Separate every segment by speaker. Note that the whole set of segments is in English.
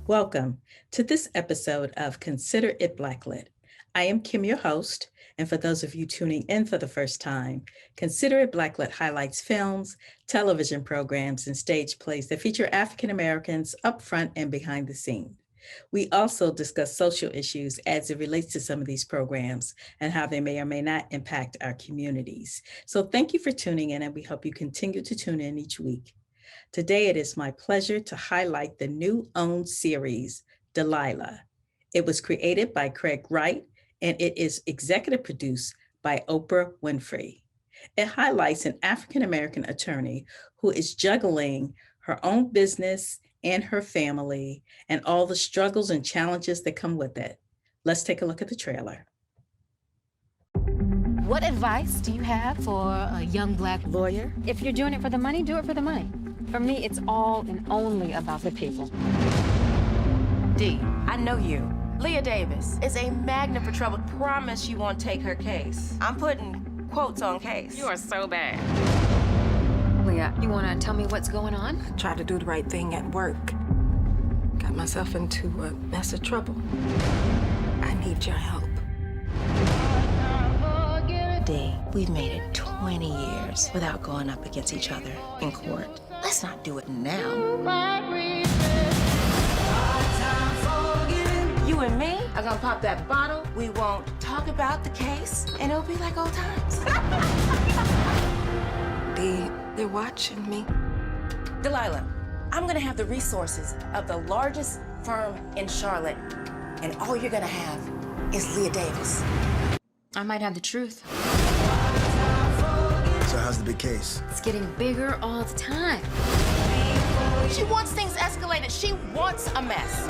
Speaker 1: Welcome to this episode of Consider It Blacklit. I am Kim, your host, and for those of you tuning in for the first time, Consider It Blacklit highlights films, television programs, and stage plays that feature African Americans up front and behind the scenes. We also discuss social issues as it relates to some of these programs and how they may or may not impact our communities. So thank you for tuning in, and we hope you continue to tune in each week. Today, it is my pleasure to highlight the new OWN series, Delilah. It was created by Craig Wright, and it is executive produced by Oprah Winfrey. It highlights an African-American attorney who is juggling her own business and her family and all the struggles and challenges that come with it. Let's take a look at the trailer.
Speaker 2: What advice do you have for a young Black lawyer?
Speaker 3: If you're doing it for the money, do it for the money. For me, it's all and only about the people.
Speaker 4: D, I know you. Leah Davis is a magnet for trouble. Promise you won't take her case. I'm putting quotes on case.
Speaker 3: You are so bad. Leah, you want to tell me what's going on?
Speaker 5: I tried to do the right thing at work. Got myself into a mess of trouble. I need your help.
Speaker 4: D, we've made it 20 years without going up against each other in court. Let's not do it now. You and me are gonna pop that bottle. We won't talk about the case, and it'll be like old times.
Speaker 5: They're watching me.
Speaker 4: Delilah, I'm gonna have the resources of the largest firm in Charlotte, and all you're gonna have is Leah Davis.
Speaker 2: I might have the truth.
Speaker 6: So how's the big case?
Speaker 2: It's getting bigger all the time.
Speaker 4: She wants things escalated. She wants a mess.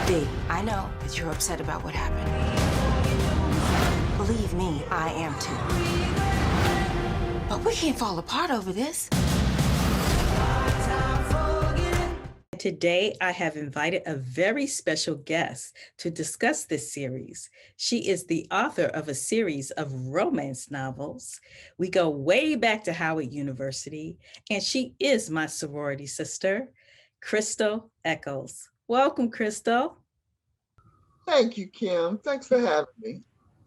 Speaker 4: D, I know that you're upset about what happened. Believe me, I am too. But we can't fall apart over this.
Speaker 1: Today, I have invited a very special guest to discuss this series. She is the author of a series of romance novels. We go way back to Howard University, and she is my sorority sister, Crystal Echols. Welcome, Crystal.
Speaker 7: Thank you, Kim. Thanks for having me.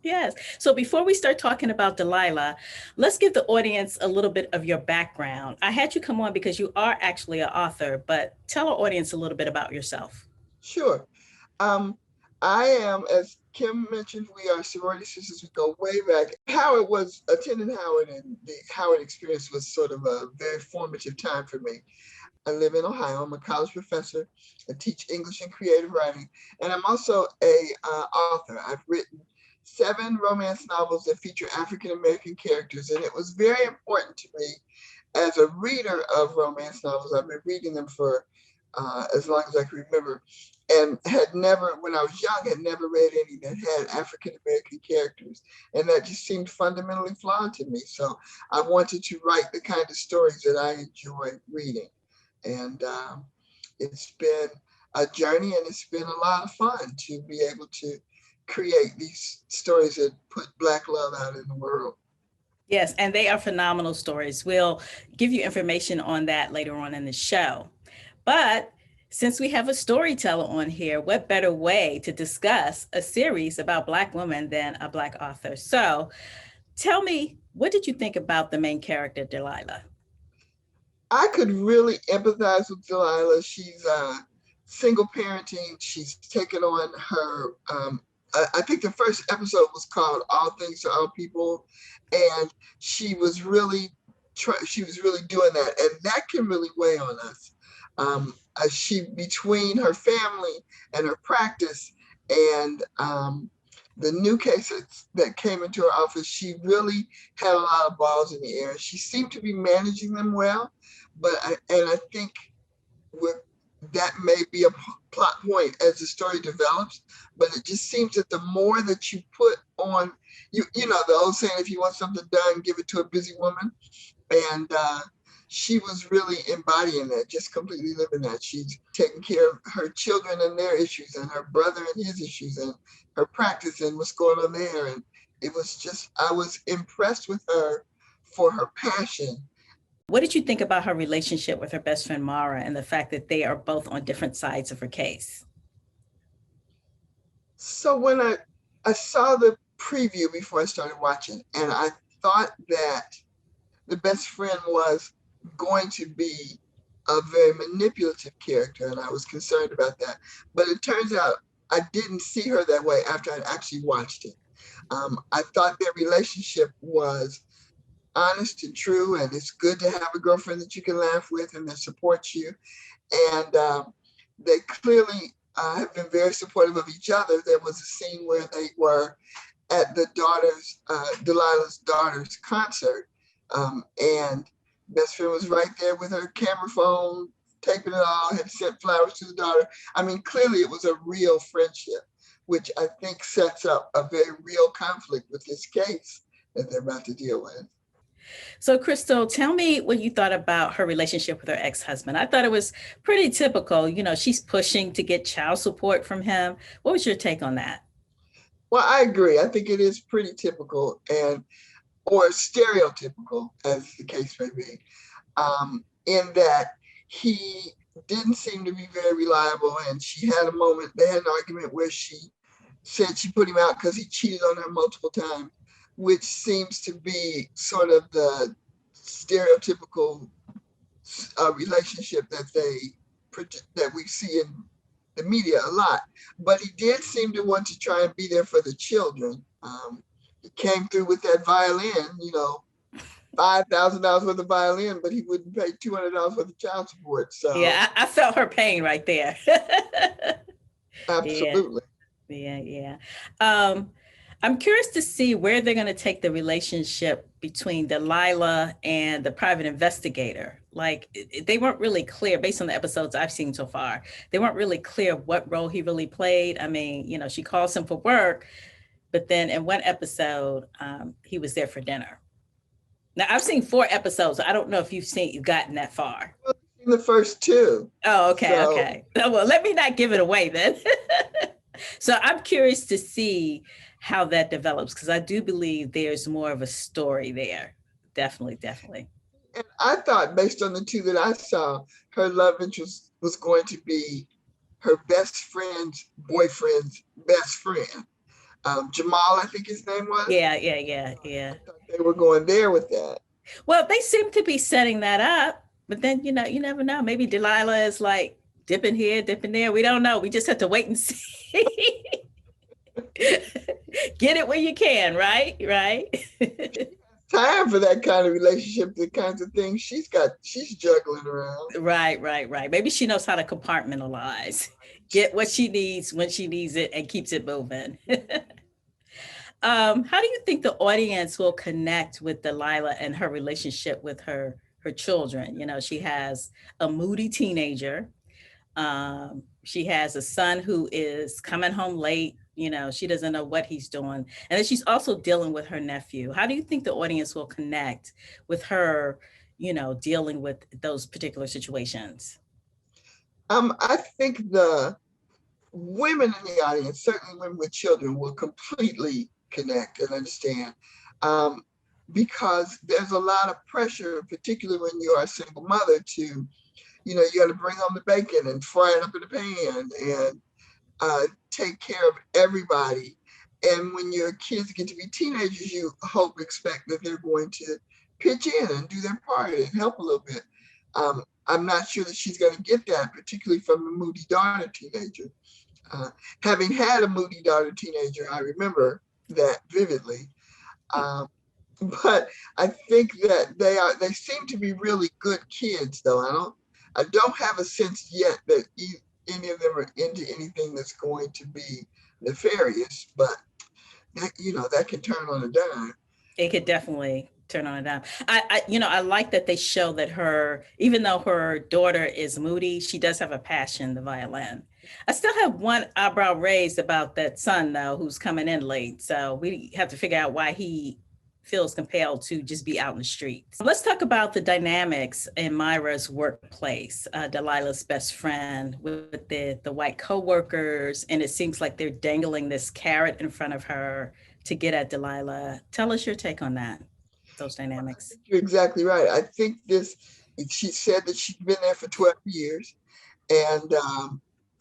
Speaker 1: Yes. So before we start talking about Delilah, let's give the audience a little bit of your background. I had you come on because you are actually an author, but tell our audience a little bit about yourself.
Speaker 7: Sure. I am, as Kim mentioned, we are sorority sisters. We go way back. Attending Howard, and the Howard experience was sort of a very formative time for me. I live in Ohio. I'm a college professor. I teach English and creative writing, and I'm also a author. I've written 7 romance novels that feature African-American characters. And it was very important to me as a reader of romance novels. I've been reading them for as long as I can remember, and had never, when I was young, had never read any that had African-American characters. And that just seemed fundamentally flawed to me. So I wanted to write the kind of stories that I enjoy reading. And it's been a journey, and it's been a lot of fun to be able to create these stories that put Black love out in the world.
Speaker 1: Yes, and they are phenomenal stories. We'll give you information on that later on in the show. But since we have a storyteller on here, what better way to discuss a series about Black women than a Black author? So tell me, what did you think about the main character, Delilah?
Speaker 7: I could really empathize with Delilah. She's single parenting. She's taken on her I think the first episode was called All Things to All People, and she was really doing that, and that can really weigh on us. She, between her family and her practice and the new cases that came into her office, she really had a lot of balls in the air. She seemed to be managing them well, but I think that may be a plot point as the story develops, but it just seems that the more that you put on, you know, the old saying, if you want something done, give it to a busy woman. And she was really embodying that, just completely living that. She's taking care of her children and their issues, and her brother and his issues, and her practice and what's going on there. And it was just, I was impressed with her for her passion
Speaker 1: What did you think about her relationship with her best friend Mara and the fact that they are both on different sides of her case?
Speaker 7: So when I saw the preview before I started watching, and I thought that the best friend was going to be a very manipulative character, and I was concerned about that. But it turns out I didn't see her that way after I'd actually watched it. I thought their relationship was honest and true, and it's good to have a girlfriend that you can laugh with and that supports you. And they clearly have been very supportive of each other. There was a scene where they were at the Delilah's daughter's concert, and best friend was right there with her camera phone, taping it all, had sent flowers to the daughter. I mean, clearly it was a real friendship, which I think sets up a very real conflict with this case that they're about to deal with.
Speaker 1: So, Crystal, tell me what you thought about her relationship with her ex-husband. I thought it was pretty typical. She's pushing to get child support from him. What was your take on that?
Speaker 7: Well, I agree. I think it is pretty typical or stereotypical, as the case may be, in that he didn't seem to be very reliable. And they had an argument where she said she put him out because he cheated on her multiple times, which seems to be sort of the stereotypical relationship that we see in the media a lot. But he did seem to want to try and be there for the children. He came through with that violin, $5,000 worth of violin, but he wouldn't pay $200 worth of child support. So
Speaker 1: yeah, I felt her pain right there.
Speaker 7: Absolutely.
Speaker 1: Yeah. I'm curious to see where they're going to take the relationship between Delilah and the private investigator. Like, they weren't really clear based on the episodes I've seen so far. They weren't really clear what role he really played. I mean, she calls him for work, but then in one episode, he was there for dinner. Now, I've seen 4 episodes. I don't know if you've gotten that far.
Speaker 7: In the first 2.
Speaker 1: Oh, okay, okay. Well, let me not give it away then. So I'm curious to see how that develops, because I do believe there's more of a story there. Definitely.
Speaker 7: And I thought, based on the 2 that I saw, her love interest was going to be her best friend's boyfriend's best friend. Jamal, I think his name was.
Speaker 1: Yeah.
Speaker 7: I thought they were going there with that.
Speaker 1: Well, they seem to be setting that up, but then, you never know. Maybe Delilah is like dipping here, dipping there. We don't know. We just have to wait and see. Get it where you can, right?
Speaker 7: Time for that kind of relationship, the kinds of things she's juggling around.
Speaker 1: Right. Maybe she knows how to compartmentalize, get what she needs when she needs it, and keeps it moving. How do you think the audience will connect with Delilah and her relationship with her children? She has a moody teenager. She has a son who is coming home late. She doesn't know what he's doing. And then she's also dealing with her nephew. How do you think the audience will connect with her, dealing with those particular situations?
Speaker 7: I think the women in the audience, certainly women with children, will completely connect and understand, because there's a lot of pressure, particularly when you are a single mother, to, you got to bring home the bacon and fry it up in the pan and take care of everybody. And when your kids get to be teenagers, you expect that they're going to pitch in and do their part and help a little bit. I'm not sure that she's going to get that, particularly from a moody daughter teenager. Having had a moody daughter teenager, I remember that vividly. But I think that they seem to be really good kids, though. I don't have a sense yet that any of them are into anything that's going to be nefarious, but that can turn on a dime.
Speaker 1: It could definitely turn on a dime. I like that they show that even though her daughter is moody, she does have a passion, the violin. I still have one eyebrow raised about that son, though, who's coming in late. So we have to figure out why he feels compelled to just be out in the streets. Let's talk about the dynamics in Myra's workplace, Delilah's best friend with the white coworkers, and it seems like they're dangling this carrot in front of her to get at Delilah. Tell us your take on that. those dynamics.
Speaker 7: You're exactly right. I think she said that she'd been there for 12 years, and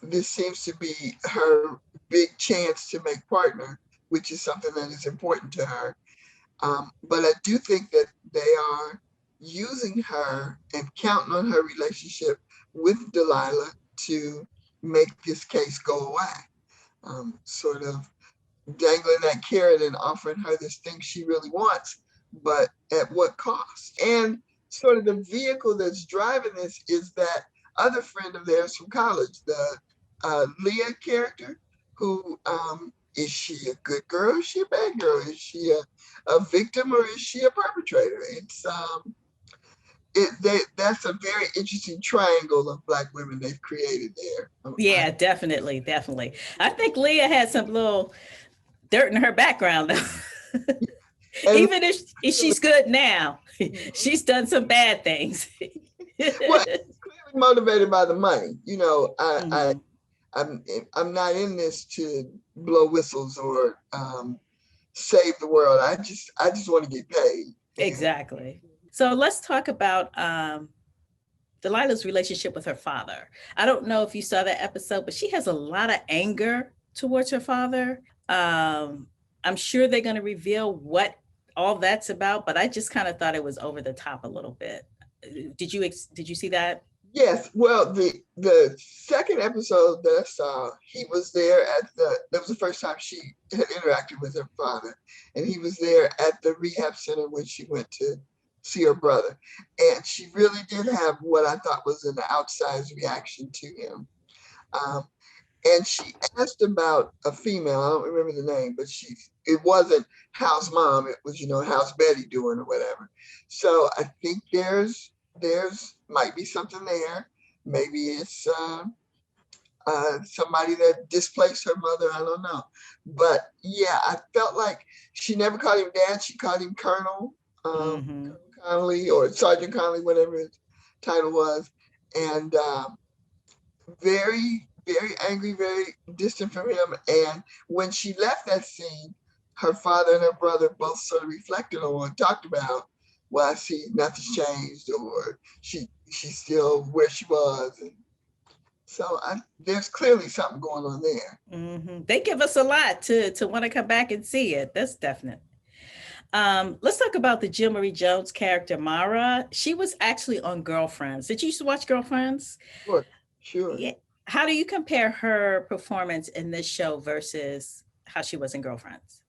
Speaker 7: this seems to be her big chance to make partner, which is something that is important to her. But I do think that they are using her and counting on her relationship with Delilah to make this case go away. Sort of dangling that carrot and offering her this thing she really wants, but at what cost? And sort of the vehicle that's driving this is that other friend of theirs from college, the Leah character, who is she a good girl? Is she a bad girl? Is she a victim, or is she a perpetrator? That's a very interesting triangle of Black women they've created there.
Speaker 1: Yeah, definitely. I think Leah had some little dirt in her background, though. Even if she's good now, she's done some bad things.
Speaker 7: Well, clearly motivated by the money. I'm not in this to blow whistles or save the world. I just want to get paid.
Speaker 1: Exactly. So let's talk about Delilah's relationship with her father. I don't know if you saw that episode, but she has a lot of anger towards her father. I'm sure they're going to reveal what all that's about, but I just kind of thought it was over the top a little bit. Did you see that?
Speaker 7: Yes. Well, the second episode that I saw, he was there that was the first time she had interacted with her father, and he was there at the rehab center when she went to see her brother, and she really did have what I thought was an outsized reaction to him. And she asked about a female, I don't remember the name, but it wasn't House Mom, it was, House Betty doing or whatever. So I think there's might be something there. Maybe it's somebody that displaced her mother, I don't know. But yeah, I felt like she never called him dad, she called him Colonel Connolly or Sergeant Connolly, whatever his title was. And very, very angry, very distant from him. And when she left that scene, her father and her brother both sort of reflected on and talked about, well, I see nothing's changed, or she's still where she was. And so there's clearly something going on there.
Speaker 1: Mm-hmm. They give us a lot to want to come back and see it. That's definite. Let's talk about the Jill Marie Jones character, Mara. She was actually on Girlfriends. Did you used to watch Girlfriends?
Speaker 7: Sure.
Speaker 1: Yeah. How do you compare her performance in this show versus how she was in Girlfriends?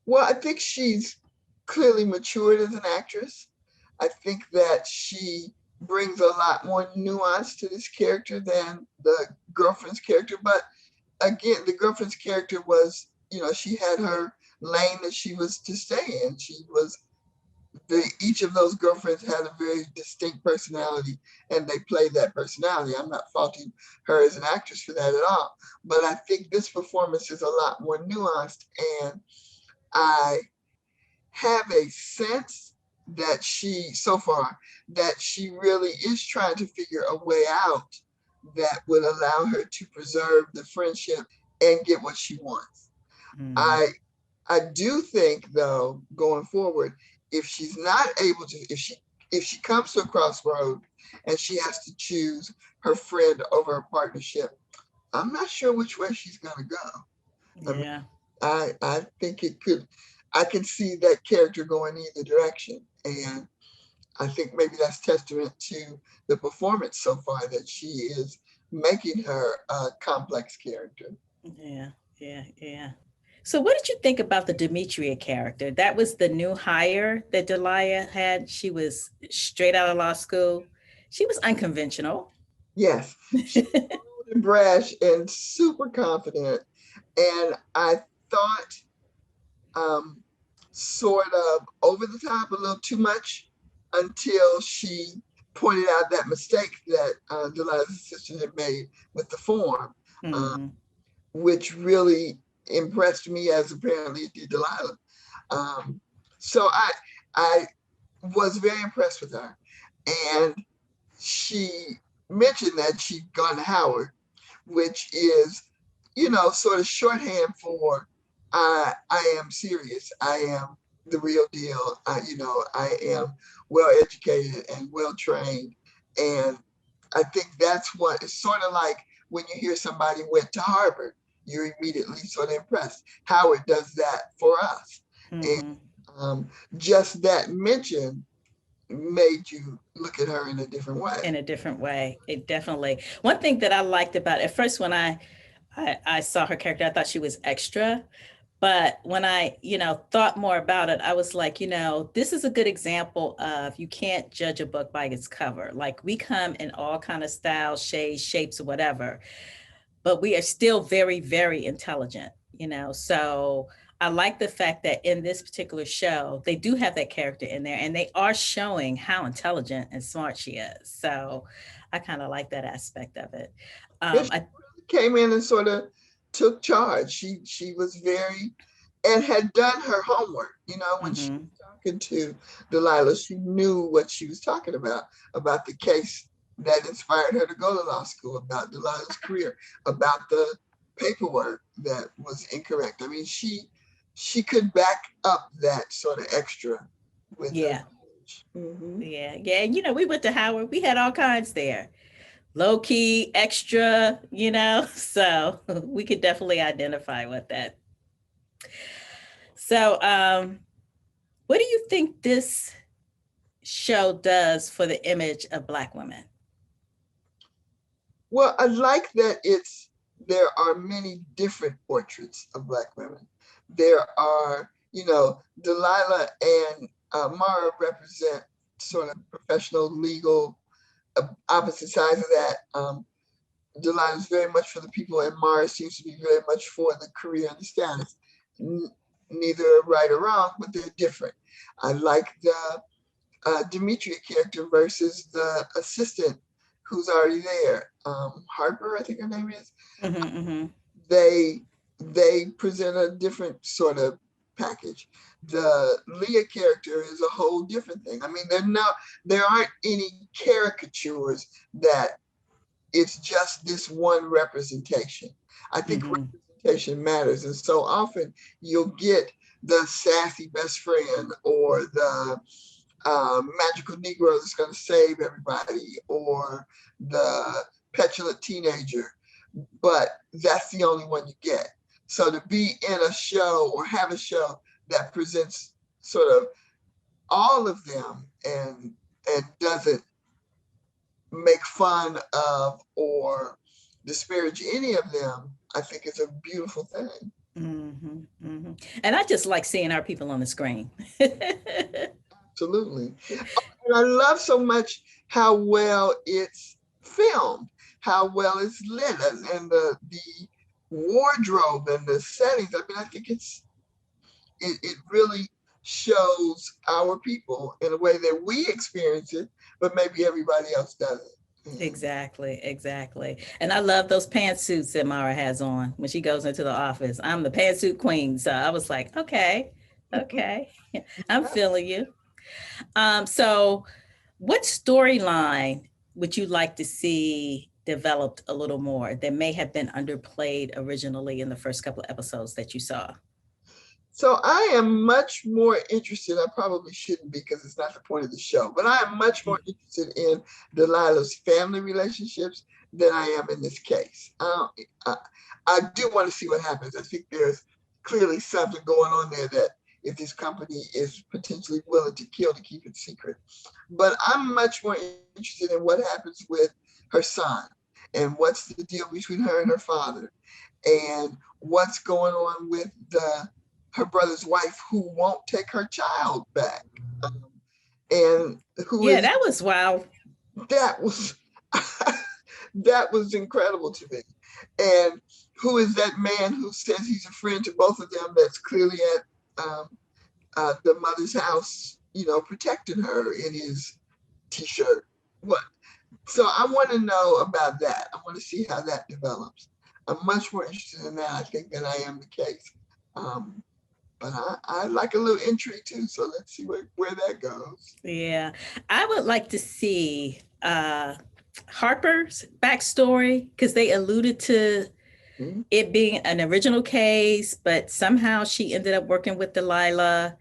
Speaker 7: Well, I think she's clearly matured as an actress. I think that she brings a lot more nuance to this character than the Girlfriend's character. But again, the Girlfriend's character was, she had her lane that she was to stay in. Each of those girlfriends had a very distinct personality, and they played that personality. I'm not faulting her as an actress for that at all, but I think this performance is a lot more nuanced, and I have a sense that she really is trying to figure a way out that would allow her to preserve the friendship and get what she wants. I do think, though, going forward, if she's not able to, if she comes to a crossroad and she has to choose her friend over her partnership, I'm not sure which way she's gonna go.
Speaker 1: Yeah.
Speaker 7: I think I can see that character going either direction. And I think maybe that's testament to the performance so far, that she is making her a complex character.
Speaker 1: Yeah. So what did you think about the Demetria character? That was the new hire that Delilah had. She was straight out of law school. She was unconventional.
Speaker 7: Yes, she was bold and brash and super confident. And I thought sort of over the top, a little too much, until she pointed out that mistake that Delilah's assistant had made with the form, which really impressed me, as apparently it did Delilah. So I was very impressed with her. And she mentioned that she'd gone to Howard, which is, sort of shorthand for I am serious. I am the real deal. I am well educated and well trained. And I think that's what it's sort of like when you hear somebody went to Harvard, you're immediately sort of impressed. Howard does that for us.
Speaker 1: Mhm.
Speaker 7: And just that mention made you look at her in a different way.
Speaker 1: In a different way. It definitely. One thing that I liked about at first when I saw her character, I thought she was extra. But when I, thought more about it, I was like, this is a good example of you can't judge a book by its cover. Like we come in all kind of styles, shades, shapes, or whatever, but we are still very, very intelligent, So I like the fact that in this particular show, they do have that character in there and they are showing how intelligent and smart she is. So I kind of like that aspect of it.
Speaker 7: She came in and sort of took charge. She was very, and had done her homework. When she was talking to Delilah, she knew what she was talking about the case that inspired her to go to law school, about Delilah's career, about the paperwork that was incorrect. I mean, she could back up that sort of extra with
Speaker 1: Yeah.
Speaker 7: Mm-hmm.
Speaker 1: Yeah. And we went to Howard. We had all kinds there. Low key, extra, so we could definitely identify with that. So what do you think this show does for the image of Black women?
Speaker 7: Well, I like that there are many different portraits of Black women. There are, Delilah and Mara represent sort of professional, legal, opposite sides of that. Delilah is very much for the people, and Mara seems to be very much for the career and the status. Neither are right or wrong, but they're different. I like the Demetria character versus the assistant who's already there. Harper, I think her name is.
Speaker 1: Mm-hmm.
Speaker 7: They present a different sort of package. The Leah character is a whole different thing. I mean, there aren't any caricatures that it's just this one representation. I think representation matters. And so often you'll get the sassy best friend or the magical Negro that's going to save everybody or the petulant teenager, but that's the only one you get. So to be in a show or have a show that presents sort of all of them and doesn't make fun of or disparage any of them, I think is a beautiful thing.
Speaker 1: Mm-hmm. And I just like seeing our people on the screen.
Speaker 7: Absolutely. And I love so much how well it's filmed, how well it's lit, and the wardrobe and the settings. I mean, I think it really shows our people in a way that we experience it, but maybe everybody else doesn't.
Speaker 1: Exactly. And I love those pantsuits that Mara has on when she goes into the office. I'm the pantsuit queen. So I was like, okay. I'm feeling you. So what storyline would you like to see developed a little more that may have been underplayed originally in the first couple of episodes that you saw?
Speaker 7: So I am much more interested, I probably shouldn't be because it's not the point of the show, but I am much more interested in Delilah's family relationships than I am in this case. I do want to see what happens. I think there's clearly something going on there that if this company is potentially willing to kill to keep it secret. But I'm much more interested in what happens with her son and what's the deal between her and her father and what's going on with her brother's wife who won't take her child back. And who
Speaker 1: that was wild.
Speaker 7: That was that was incredible to me. And who is that man who says he's a friend to both of them that's clearly at the mother's house, protecting her in his t-shirt? What? So I want to know about that. I want to see how that develops. I'm much more interested in that, I think, than I am the case. But I like a little intrigue too, so let's see where that goes.
Speaker 1: Yeah, I would like to see Harper's backstory because they alluded to it being an original case, but somehow she ended up working with Delilah.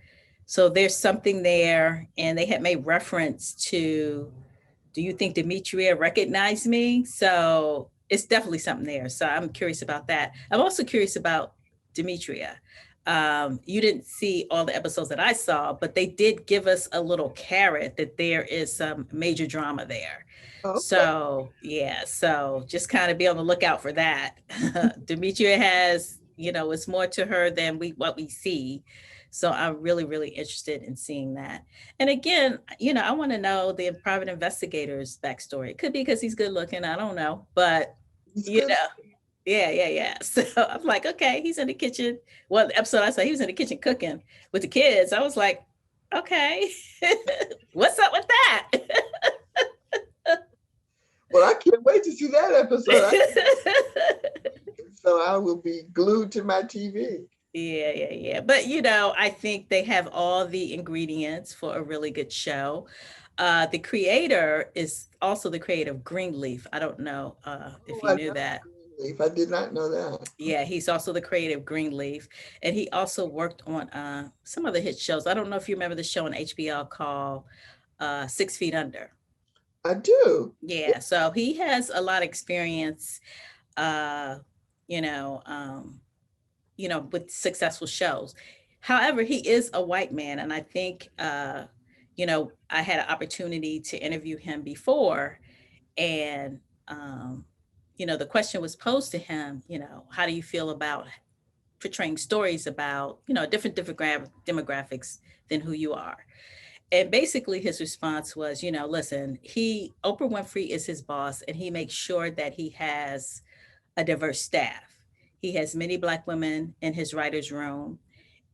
Speaker 1: So there's something there, and they had made reference to, do you think Demetria recognized me? So it's definitely something there. So I'm curious about that. I'm also curious about Demetria. You didn't see all the episodes that I saw, but they did give us a little carrot that there is some major drama there.
Speaker 7: Okay.
Speaker 1: So yeah, so just kind of be on the lookout for that. Demetria has, it's more to her than what we see. So I'm really, really interested in seeing that. And again, I want to know the private investigator's backstory. It could be because he's good looking. I don't know, but
Speaker 7: It's
Speaker 1: you
Speaker 7: good.
Speaker 1: know, yeah. So I'm like, okay, he's in the kitchen. Well, the episode I saw, he was in the kitchen cooking with the kids. I was like, okay, what's up with that?
Speaker 7: Well, I can't wait to see that episode. So I will be glued to my TV.
Speaker 1: Yeah. But I think they have all the ingredients for a really good show. The creator is also the creator of Greenleaf. I don't know if you knew that.
Speaker 7: Greenleaf. I did not know that.
Speaker 1: Yeah, he's also the creator of Greenleaf. And he also worked on some other hit shows. I don't know if you remember the show on HBO called 6 Feet Under.
Speaker 7: I do.
Speaker 1: Yeah, so he has a lot of experience, you know, um, with successful shows. However, he is a white man, and I think, I had an opportunity to interview him before, and the question was posed to him, how do you feel about portraying stories about, different demographics than who you are? And basically his response was, listen, Oprah Winfrey is his boss, and he makes sure that he has a diverse staff. He has many Black women in his writer's room,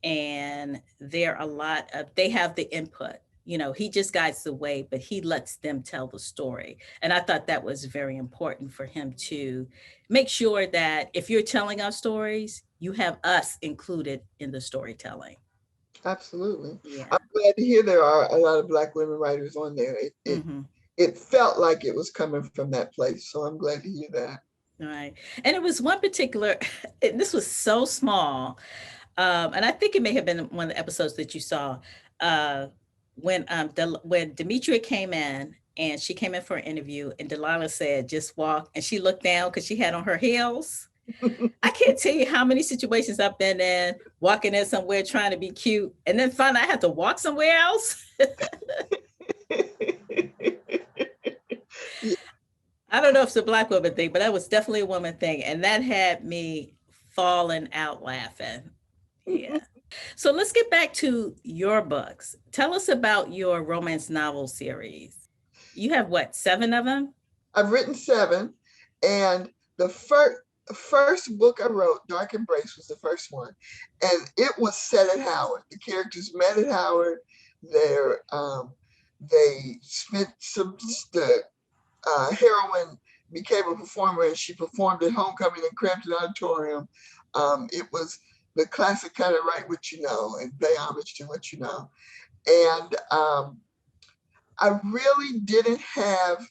Speaker 1: and they have the input. He just guides the way, but he lets them tell the story. And I thought that was very important for him to make sure that if you're telling our stories, you have us included in the storytelling.
Speaker 7: Absolutely.
Speaker 1: Yeah.
Speaker 7: I'm glad to hear there are a lot of Black women writers on there. It felt like it was coming from that place. So I'm glad to hear that.
Speaker 1: Right. And it was one particular, this was so small. And I think it may have been one of the episodes that you saw when Demetria came in, and she came in for an interview, and Delilah said, just walk. And she looked down because she had on her heels. I can't tell you how many situations I've been in, walking in somewhere trying to be cute, and then find I have to walk somewhere else. I don't know if it's a Black woman thing, but that was definitely a woman thing. And that had me falling out laughing. Yeah. So let's get back to your books. Tell us about your romance novel series. You have what, 7 of them?
Speaker 7: I've written 7. And the first book I wrote, Dark Embrace, was the first one. And it was set at Howard. The characters met at Howard. They spent the heroine became a performer, and she performed at homecoming in Crampton Auditorium. It was the classic kind of write what you know and pay homage to what you know. And I really didn't have,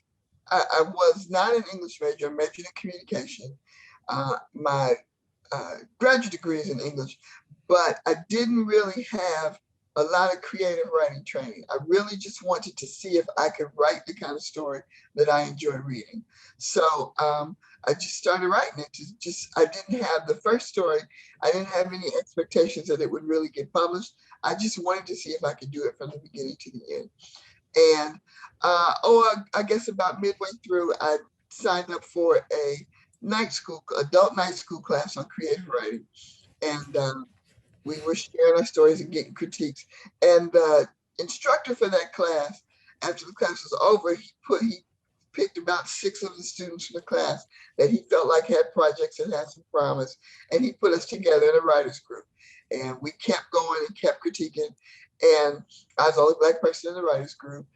Speaker 7: I was not an English major, I majored in communication. My graduate degree is in English, but I didn't really have a lot of creative writing training. I really just wanted to see if I could write the kind of story that I enjoy reading. So I just started writing it. I didn't have the first story. I didn't have any expectations that it would really get published. I just wanted to see if I could do it from the beginning to the end. And I guess about midway through, I signed up for a adult night school class on creative writing. And we were sharing our stories and getting critiques. And the instructor for that class, after the class was over, he picked about 6 of the students from the class that he felt like had projects that had some promise. And he put us together in a writer's group. And we kept going and kept critiquing. And I was the only Black person in the writers group.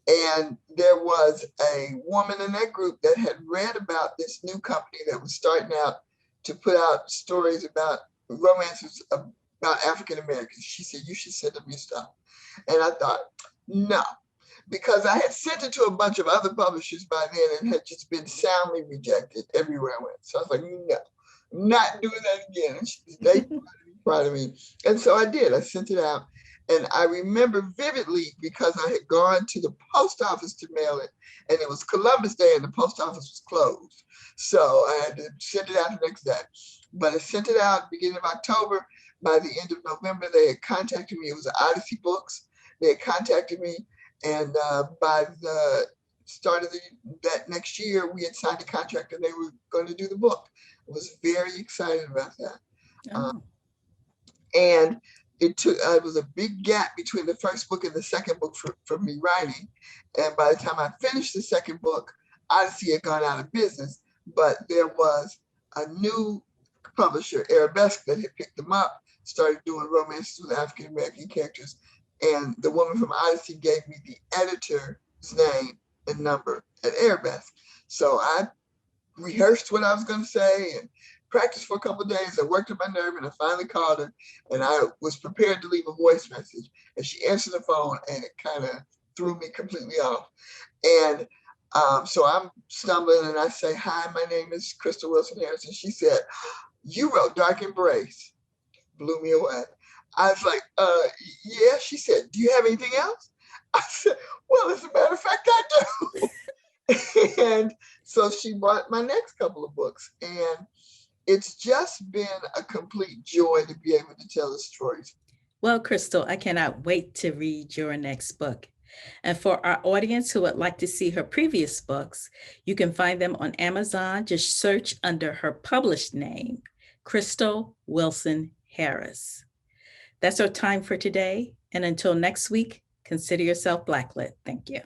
Speaker 7: And there was a woman in that group that had read about this new company that was starting out to put out stories about romances about African Americans. She said, you should send them your stuff. And I thought, no, because I had sent it to a bunch of other publishers by then and had just been soundly rejected everywhere I went. So I was like, no, I'm not doing that again. And they were proud of me. And so I did. I sent it out. And I remember vividly because I had gone to the post office to mail it, and it was Columbus Day and the post office was closed. So I had to send it out the next day. But I sent it out beginning of October. By the end of November, they had contacted me. It was Odyssey Books. They had contacted me. And by the start of that next year, we had signed a contract and they were going to do the book. I was very excited about that.
Speaker 1: Oh.
Speaker 7: And it was a big gap between the first book and the second book for me writing. And by the time I finished the second book, Odyssey had gone out of business, but there was a new publisher, Arabesque, that had picked them up, started doing romances with African-American characters. And the woman from Odyssey gave me the editor's name and number at Arabesque. So I rehearsed what I was going to say and practiced for a couple of days. I worked on my nerve and I finally called her and I was prepared to leave a voice message. And she answered the phone and it kind of threw me completely off. And so I'm stumbling and I say, "Hi, my name is Crystal Wilson Harris." And she said, "You wrote Dark Embrace." Blew me away. I was like, yeah. She said, "Do you have anything else?" I said, "Well, as a matter of fact, I do." And so she bought my next couple of books. And it's just been a complete joy to be able to tell the stories.
Speaker 1: Well, Crystal, I cannot wait to read your next book. And for our audience who would like to see her previous books, you can find them on Amazon. Just search under her published name, Crystal Wilson Harris. That's our time for today. And until next week, consider yourself Blacklit. Thank you.